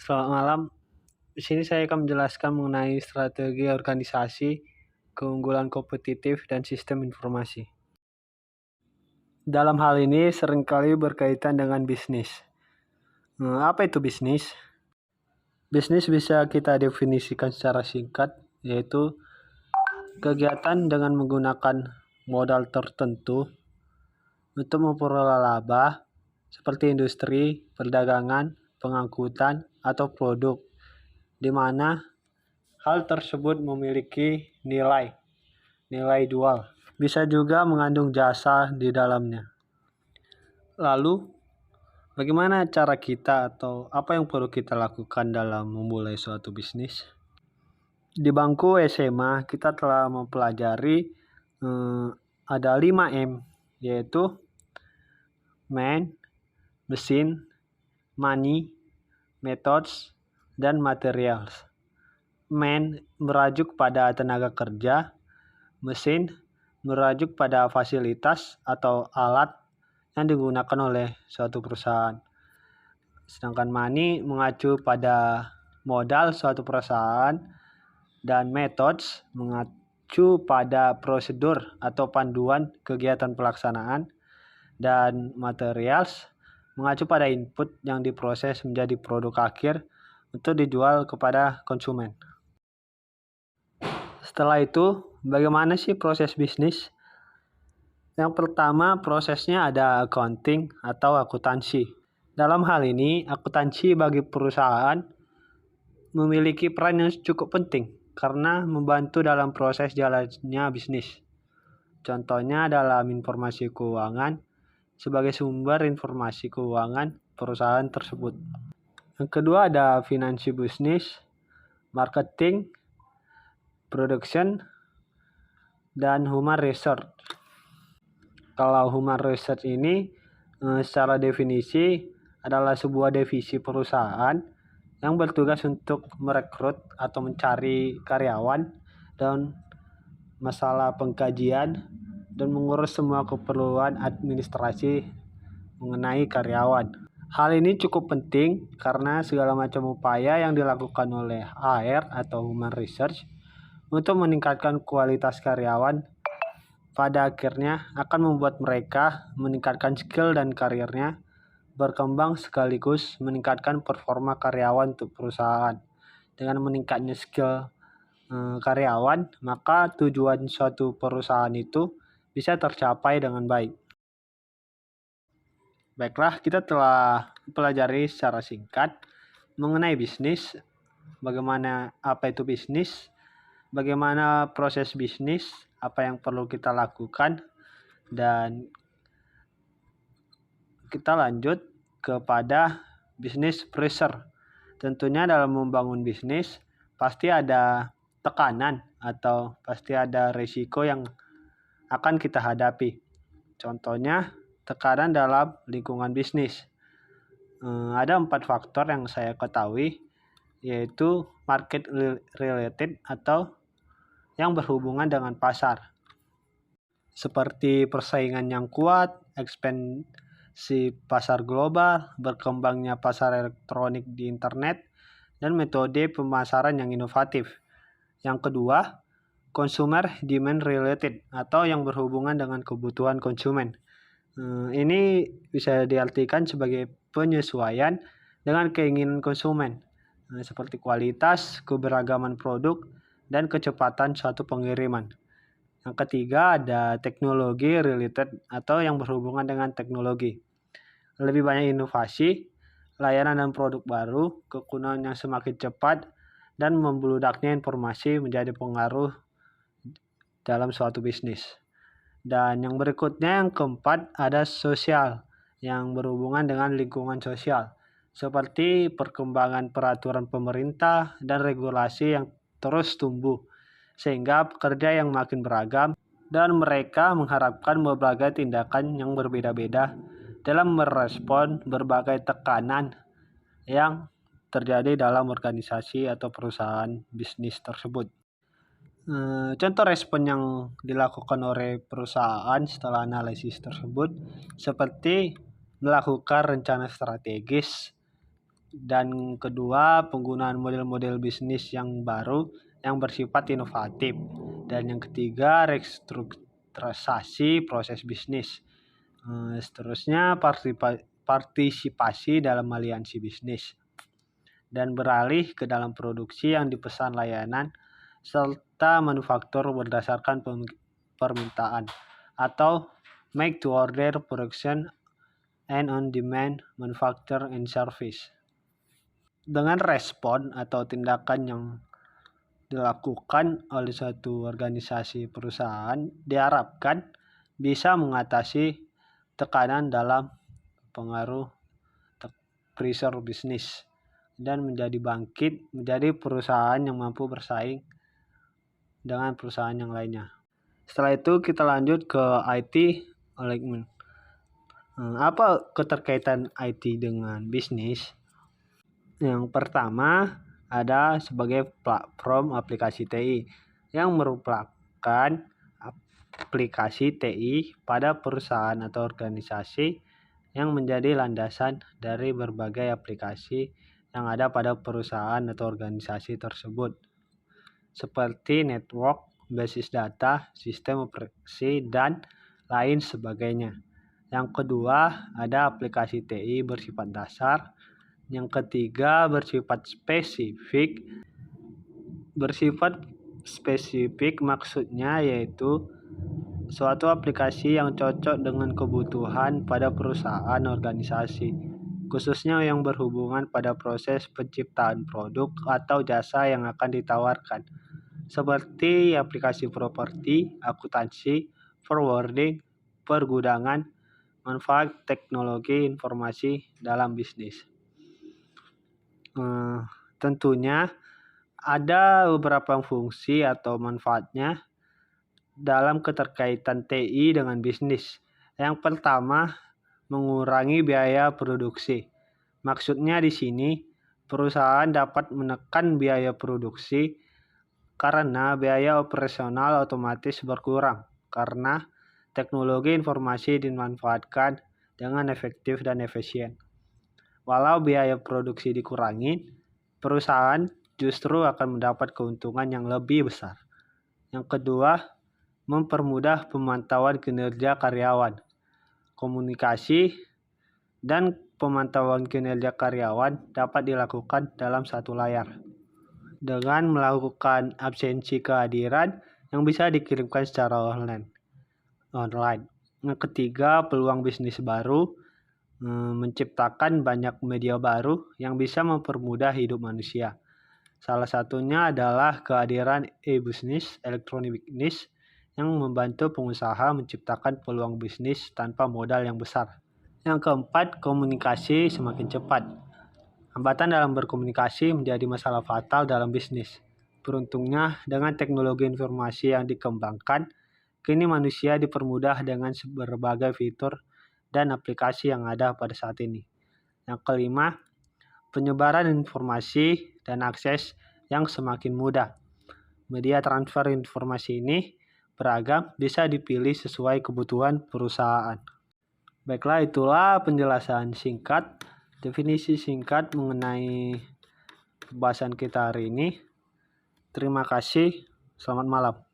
Selamat malam. Di sini saya akan menjelaskan mengenai strategi organisasi, keunggulan kompetitif, dan sistem informasi. Dalam hal ini seringkali berkaitan dengan bisnis. Apa itu bisnis? Bisnis bisa kita definisikan secara singkat, yaitu kegiatan dengan menggunakan modal tertentu untuk memperoleh laba, seperti industri, perdagangan, pengangkutan, atau produk, di mana hal tersebut memiliki nilai jual. Bisa juga mengandung jasa di dalamnya. Lalu, bagaimana cara kita atau apa yang perlu kita lakukan dalam memulai suatu bisnis? Di bangku SMA, kita telah mempelajari ada 5M, yaitu man, mesin, money, methods, dan materials. Man merujuk pada tenaga kerja, mesin merujuk pada fasilitas atau alat yang digunakan oleh suatu perusahaan. Sedangkan money mengacu pada modal suatu perusahaan, dan methods mengacu pada prosedur atau panduan kegiatan pelaksanaan, dan materials mengacu pada input yang diproses menjadi produk akhir untuk dijual kepada konsumen. Setelah itu, bagaimana sih proses bisnis? Yang pertama, prosesnya ada accounting atau akuntansi. Dalam hal ini, akuntansi bagi perusahaan memiliki peran yang cukup penting karena membantu dalam proses jalannya bisnis. Contohnya dalam informasi keuangan sebagai sumber informasi keuangan perusahaan tersebut. Yang kedua ada finansi bisnis, marketing, production, dan human research. Kalau human research ini secara definisi adalah sebuah divisi perusahaan yang bertugas untuk merekrut atau mencari karyawan dan masalah pengkajian dan mengurus semua keperluan administrasi mengenai karyawan. Hal ini cukup penting karena segala macam upaya yang dilakukan oleh HR atau human research untuk meningkatkan kualitas karyawan pada akhirnya akan membuat mereka meningkatkan skill dan karirnya berkembang sekaligus meningkatkan performa karyawan untuk perusahaan. Dengan meningkatnya skill karyawan, maka tujuan suatu perusahaan itu bisa tercapai dengan baik. Baiklah, kita telah pelajari secara singkat mengenai bisnis, bagaimana apa itu bisnis, bagaimana proses bisnis, apa yang perlu kita lakukan, dan kita lanjut kepada bisnis pressure. Tentunya dalam membangun bisnis pasti ada tekanan atau pasti ada risiko yang akan kita hadapi. Contohnya tekanan dalam lingkungan bisnis. Ada 4 faktor yang saya ketahui, yaitu market related atau yang berhubungan dengan pasar, seperti persaingan yang kuat, ekspansi pasar global, berkembangnya pasar elektronik di internet, dan metode pemasaran yang inovatif. Yang kedua, consumer demand related atau yang berhubungan dengan kebutuhan konsumen. Ini bisa diartikan sebagai penyesuaian dengan keinginan konsumen, seperti kualitas, keberagaman produk, dan kecepatan suatu pengiriman. Yang ketiga ada teknologi related atau yang berhubungan dengan teknologi. Lebih banyak inovasi, layanan dan produk baru, kegunaan yang semakin cepat, dan membeludaknya informasi menjadi pengaruh dalam suatu bisnis. Dan yang berikutnya, yang keempat, ada sosial yang berhubungan dengan lingkungan sosial, seperti perkembangan peraturan pemerintah dan regulasi yang terus tumbuh, sehingga pekerja yang makin beragam dan mereka mengharapkan berbagai tindakan yang berbeda-beda dalam merespon berbagai tekanan yang terjadi dalam organisasi atau perusahaan bisnis tersebut. Contoh respon yang dilakukan oleh perusahaan setelah analisis tersebut seperti melakukan rencana strategis Dan kedua, penggunaan model-model bisnis yang baru yang bersifat inovatif. Dan yang ketiga, restrukturisasi proses bisnis. Seterusnya, partisipasi dalam aliansi bisnis. Dan beralih ke dalam produksi yang dipesan layanan serta manufaktur berdasarkan permintaan atau make to order production and on-demand manufacture and service. Dengan respon atau tindakan yang dilakukan oleh suatu organisasi perusahaan diharapkan bisa mengatasi tekanan dalam pengaruh pressure bisnis dan menjadi perusahaan yang mampu bersaing dengan perusahaan yang lainnya. Setelah itu kita lanjut ke IT alignment. Apa keterkaitan IT dengan bisnis? Yang pertama ada sebagai platform aplikasi TI yang merupakan aplikasi TI pada perusahaan atau organisasi yang menjadi landasan dari berbagai aplikasi yang ada pada perusahaan atau organisasi tersebut, seperti network, basis data, sistem operasi, dan lain sebagainya. Yang kedua, ada aplikasi TI bersifat dasar. Yang ketiga, bersifat spesifik. Bersifat spesifik maksudnya yaitu suatu aplikasi yang cocok dengan kebutuhan pada perusahaan organisasi, khususnya yang berhubungan pada proses penciptaan produk atau jasa yang akan ditawarkan, seperti aplikasi properti, akuntansi, forwarding, pergudangan, manfaat teknologi informasi dalam bisnis. Tentunya ada beberapa fungsi atau manfaatnya dalam keterkaitan TI dengan bisnis. Yang pertama, mengurangi biaya produksi. Maksudnya di sini, perusahaan dapat menekan biaya produksi karena biaya operasional otomatis berkurang karena teknologi informasi dimanfaatkan dengan efektif dan efisien. Walau biaya produksi dikurangi, perusahaan justru akan mendapat keuntungan yang lebih besar. Yang kedua, mempermudah pemantauan kinerja karyawan. Komunikasi dan pemantauan kinerja karyawan dapat dilakukan dalam satu layar dengan melakukan absensi kehadiran yang bisa dikirimkan secara online. Yang ketiga, peluang bisnis baru, menciptakan banyak media baru yang bisa mempermudah hidup manusia. Salah satunya adalah kehadiran e-business, electronic business, yang membantu pengusaha menciptakan peluang bisnis tanpa modal yang besar. Yang keempat, komunikasi semakin cepat. Hambatan dalam berkomunikasi menjadi masalah fatal dalam bisnis. Beruntungnya, dengan teknologi informasi yang dikembangkan, kini manusia dipermudah dengan berbagai fitur dan aplikasi yang ada pada saat ini. Yang kelima, penyebaran informasi dan akses yang semakin mudah. Media transfer informasi ini beragam, bisa dipilih sesuai kebutuhan perusahaan. Baiklah, itulah penjelasan singkat, definisi singkat mengenai pembahasan kita hari ini. Terima kasih, selamat malam.